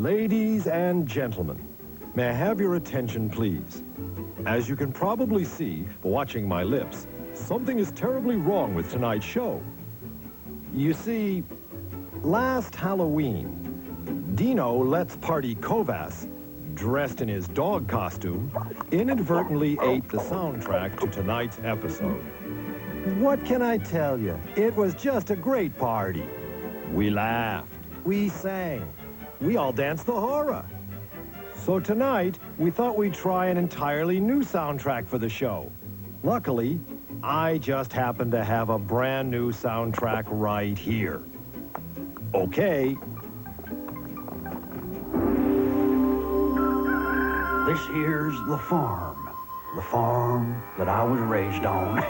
Ladies and gentlemen, may I have your attention, please? As you can probably see, watching my lips, something is terribly wrong with tonight's show. You see, last Halloween, Dino Let's Party Kovas, dressed in his dog costume, inadvertently ate the soundtrack to tonight's episode. What can I tell you? It was just a great party. We laughed, we sang, we all danced the horror. So tonight, we thought we'd try an entirely new soundtrack for the show. Luckily, I just happen to have a brand new soundtrack right here. Okay. This here's the farm that I was raised on.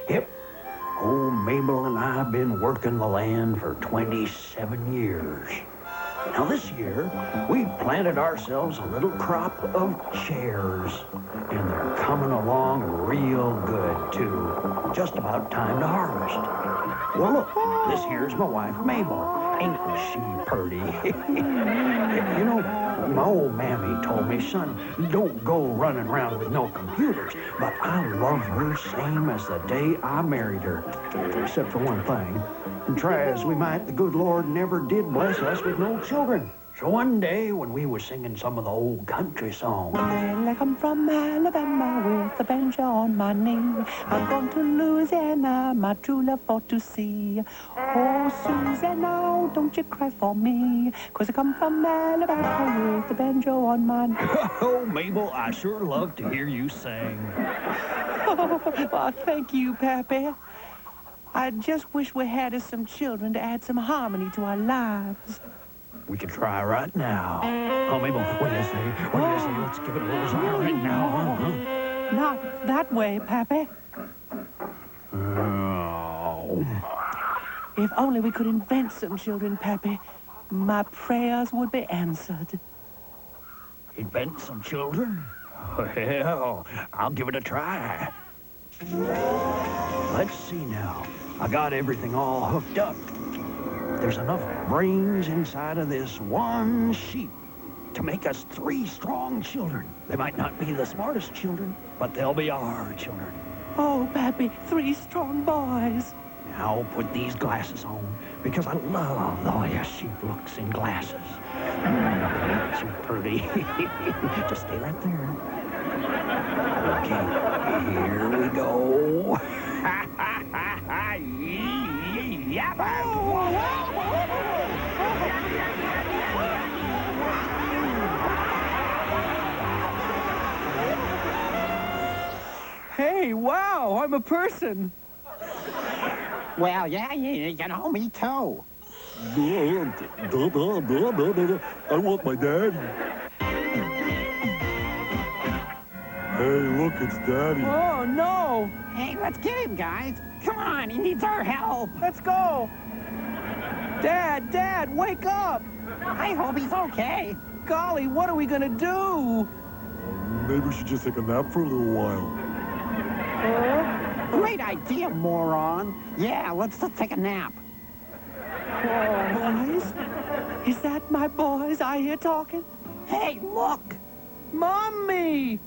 Yep. Old Mabel and I have been working the land for 27 years. Now this year, we planted ourselves a little crop of chairs, and they're coming along real good, too. Just about time to harvest. Well, look, this here's my wife, Mabel. Ain't she purty? You know, my old mammy told me, son, don't go running around with no computers, but I love her same as the day I married her, except for one thing. And try as we might, the good Lord never did bless us with no children. So one day, when we were singing some of the old country songs. Well, I come from Alabama with a banjo on my knee. I'm going to Louisiana, my true love for to see. Oh, Susanna, don't you cry for me, 'cause I come from Alabama with a banjo on my knee. Oh, Mabel, I sure love to hear you sing. Oh, thank you, Pappy. I just wish we had us some children to add some harmony to our lives. We can try right now. Oh, Mabel, what do you say? What do you say? Let's give it a little try right now. Not that way, Pappy. Oh. If only we could invent some children, Pappy, my prayers would be answered. Invent some children? Well, I'll give it a try. Let's see now. I got everything all hooked up. There's enough brains inside of this one sheep to make us 3 strong children. They might not be the smartest children, but they'll be our children. Oh, Pappy, 3 strong boys. Now I'll put these glasses on, because I love the way a sheep looks in glasses. So pretty. Just stay right there. Okay, here we go. Hey, wow, I'm a person. Well, yeah, you know, me too. I want my daddy. Hey, look, it's Daddy. Oh, no. Hey, let's get him, guys. Come on, he needs our help. Let's go. Dad, wake up. I hope he's okay. Golly, what are we gonna do? Maybe we should just take a nap for a little while. Great idea, moron. Yeah, let's just take a nap. Boys? Is that my boys I hear talking? Hey, look. Mommy!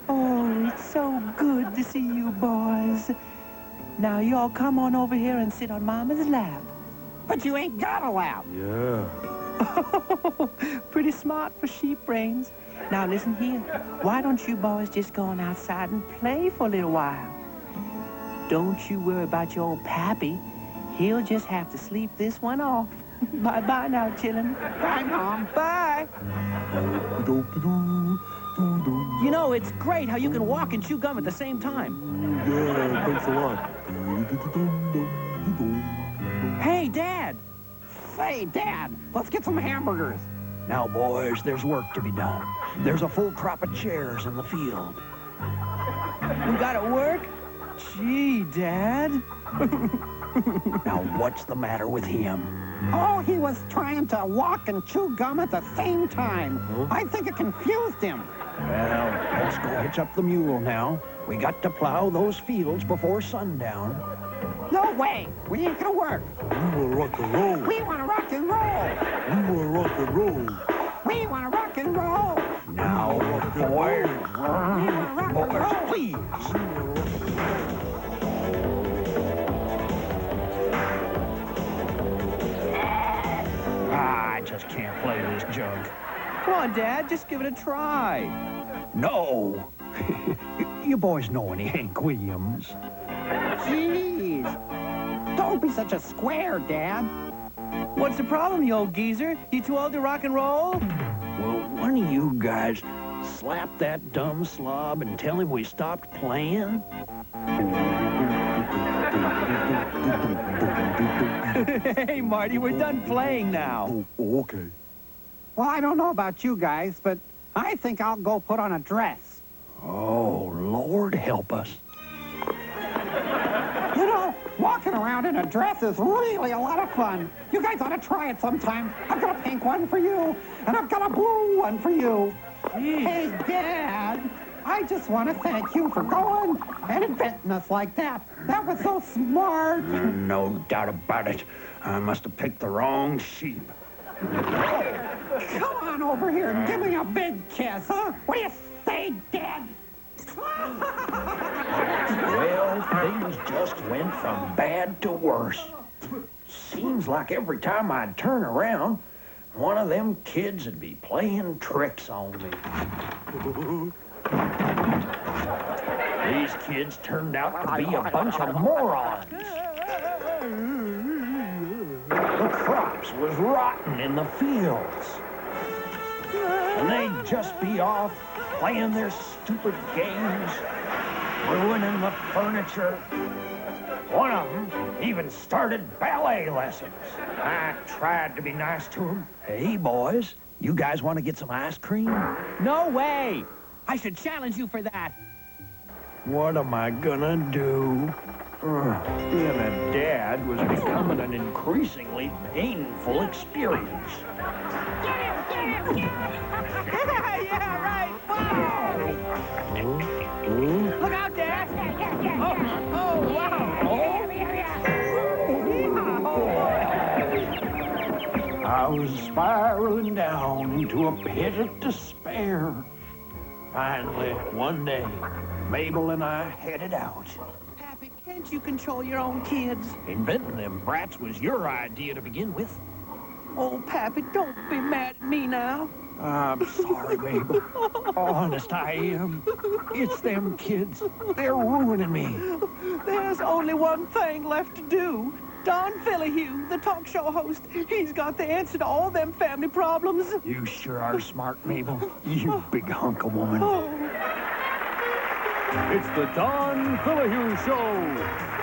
Oh, it's so good to see you boys. Now, y'all come on over here and sit on Mama's lap. But you ain't got a lap. Yeah. Pretty smart for sheep brains. Now, listen here. Why don't you boys just go on outside and play for a little while? Don't you worry about your old Pappy. He'll just have to sleep this one off. Bye-bye now, chillin'. Bye, Mom. Bye. You know, it's great how you can walk and chew gum at the same time. Yeah, thanks a lot. Hey, Dad. Say, Dad, let's get some hamburgers. Now, boys, there's work to be done. There's a full crop of chairs in the field. We gotta work? Gee, Dad. Now, what's the matter with him? Oh, he was trying to walk and chew gum at the same time. I think it confused him. Well, let's go hitch up the mule now. We got to plow those fields before sundown. No way. We ain't gonna work. want to rock and roll. We want to rock and roll. We want to rock and roll. We want to rock and roll. Now, boys, rock and roll. boys, please. I just can't play this junk. Come on, Dad, just give it a try. No. You boys know any Hank Williams? Jeez. Don't be such a square, Dad. What's the problem, you old geezer? You too old to rock and roll? Well, one of you guys slap that dumb slob and tell him we stopped playing? Hey, Marty, we're done playing now. Oh, okay. Well, I don't know about you guys, but I think I'll go put on a dress. Oh, Lord help us. You know, walking around in a dress is really a lot of fun. You guys ought to try it sometime. I've got a pink one for you, and I've got a blue one for you. Hey, Dad, I just want to thank you for going and inventing us like that. That was so smart. No doubt about it. I must have picked the wrong sheep. Come on over here and give me a big kiss, huh? What do you say, Dad? Well, things just went from bad to worse. Seems like every time I'd turn around, one of them kids would be playing tricks on me. These kids turned out to be a bunch of morons. The crops was rotten in the fields. And they'd just be off playing their stupid games, ruining the furniture. One of them even started ballet lessons. I tried to be nice to him. Hey, boys, you guys want to get some ice cream? No way. I should challenge you for that. What am I gonna do? Being a dad was becoming an increasingly painful experience. Yeah, right. Wow. Look out, Dad. Oh, wow. I was spiraling down into a pit of despair. Finally, one day, Mabel and I headed out. Pappy, can't you control your own kids? Inventing them brats was your idea to begin with. Oh, Pappy, don't be mad at me now. I'm sorry, Mabel. Honest, I am. It's them kids. They're ruining me. There's only one thing left to do. Don Philihue, the talk show host, he's got the answer to all them family problems. You sure are smart, Mabel. You big hunk of woman. Oh. It's the Don Philihue Show.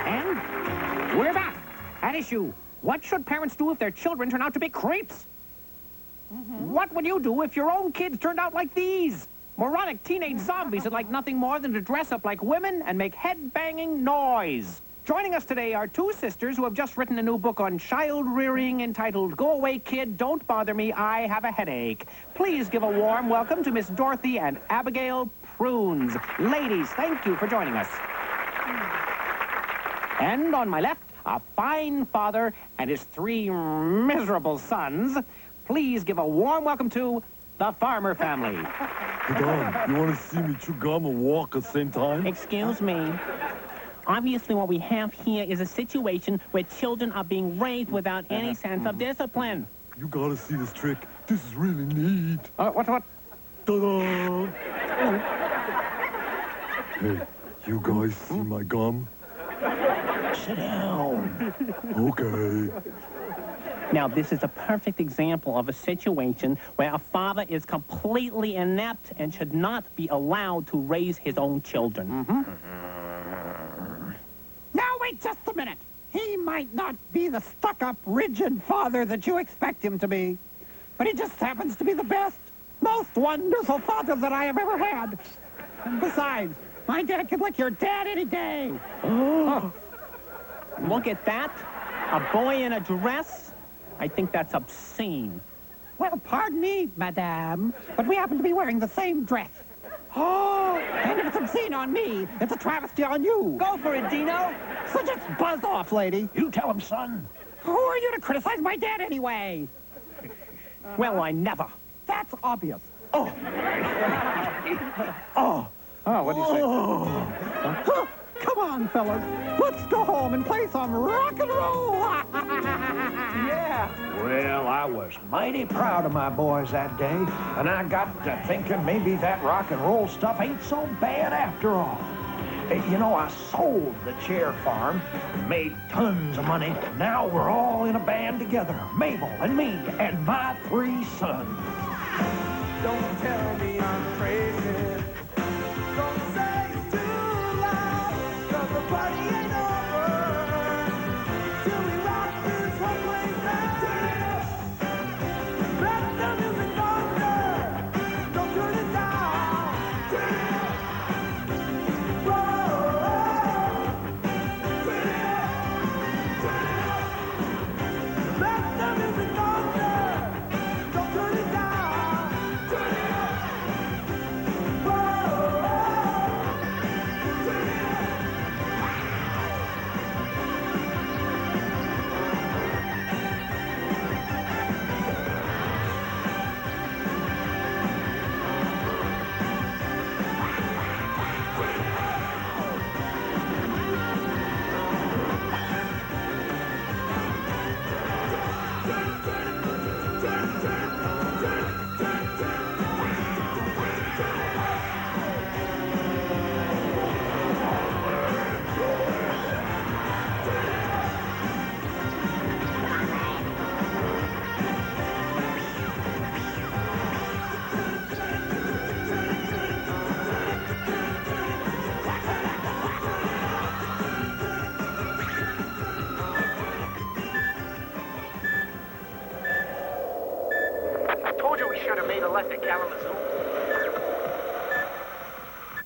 And we're back. At issue, what should parents do if their children turn out to be creeps? What would you do if your own kids turned out like these? Moronic teenage zombies that like nothing more than to dress up like women and make head-banging noise. Joining us today are two sisters who have just written a new book on child rearing entitled Go Away Kid, Don't Bother Me, I Have a Headache. Please give a warm welcome to Miss Dorothy and Abigail Prunes. Ladies, thank you for joining us. And on my left, a fine father and his three miserable sons. Please give a warm welcome to the Farmer family. Hey, Don, you want to see me chew gum and walk at the same time? Excuse me. Obviously, what we have here is a situation where children are being raised without any sense of discipline. You gotta see this trick. This is really neat. What? Ta-da! Hey, you guys see my gum? Sit down. Okay. Now, this is a perfect example of a situation where a father is completely inept and should not be allowed to raise his own children. Now, wait just a minute. He might not be the stuck-up, rigid father that you expect him to be. But he just happens to be the best, most wonderful father that I have ever had. And besides, my dad could lick your dad any day. Look at that. A boy in a dress. I think that's obscene. Well, pardon me, madame, but we happen to be wearing the same dress. Oh, and if it's obscene on me, it's a travesty on you. Go for it, Dino. So just buzz off, lady. You tell him, son. Who are you to criticize my dad anyway? Well, I never. That's obvious. Oh, what do you say? Huh, come on, fellas. Let's go home and play some rock and roll. Yeah. Well, I was mighty proud of my boys that day, and I got to thinking maybe that rock and roll stuff ain't so bad after all. You know, I sold the chair farm, made tons of money. Now we're all in a band together, Mabel and me and my 3 sons. Don't tell me I'm crazy. Don't say it's too loud, 'cause the party ain't over till we rock this whole place down. Let the music thunder. Don't turn it down. Whoa. Let the music thunder. Don't turn it down.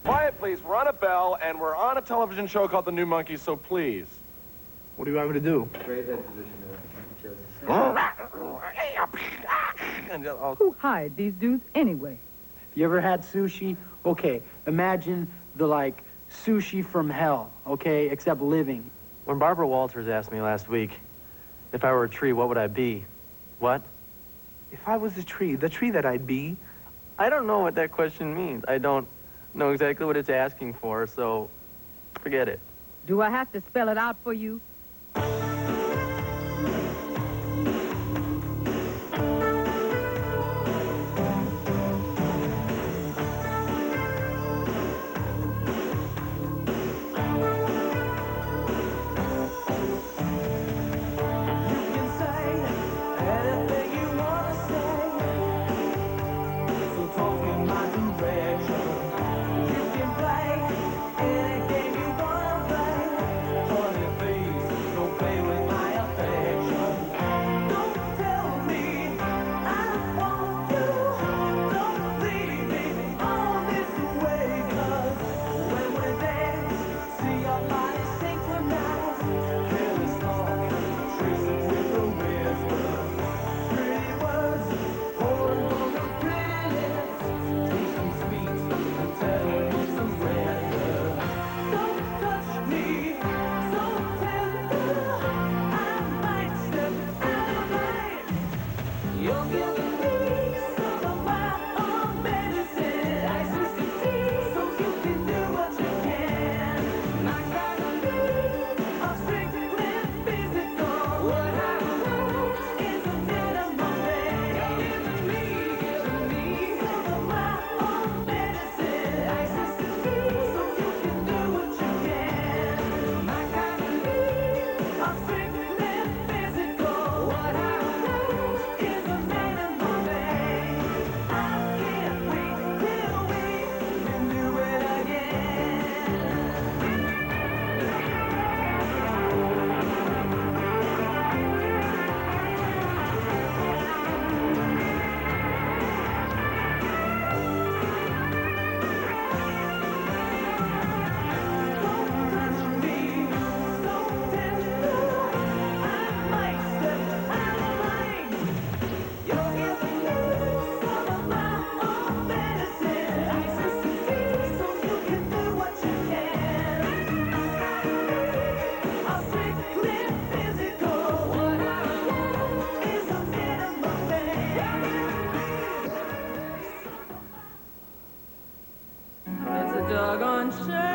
Quiet, please. We're on a bell, and we're on a television show called The New Monkees, so please. What do you want me to do? Who hired these dudes anyway? You ever had sushi? Okay, imagine the, like, sushi from hell, okay, except living. When Barbara Walters asked me last week if I were a tree, what would I be? What? If I was the tree that I'd be. I don't know what that question means. I don't know exactly what it's asking for, so forget it. Do I have to spell it out for you? doggone shame.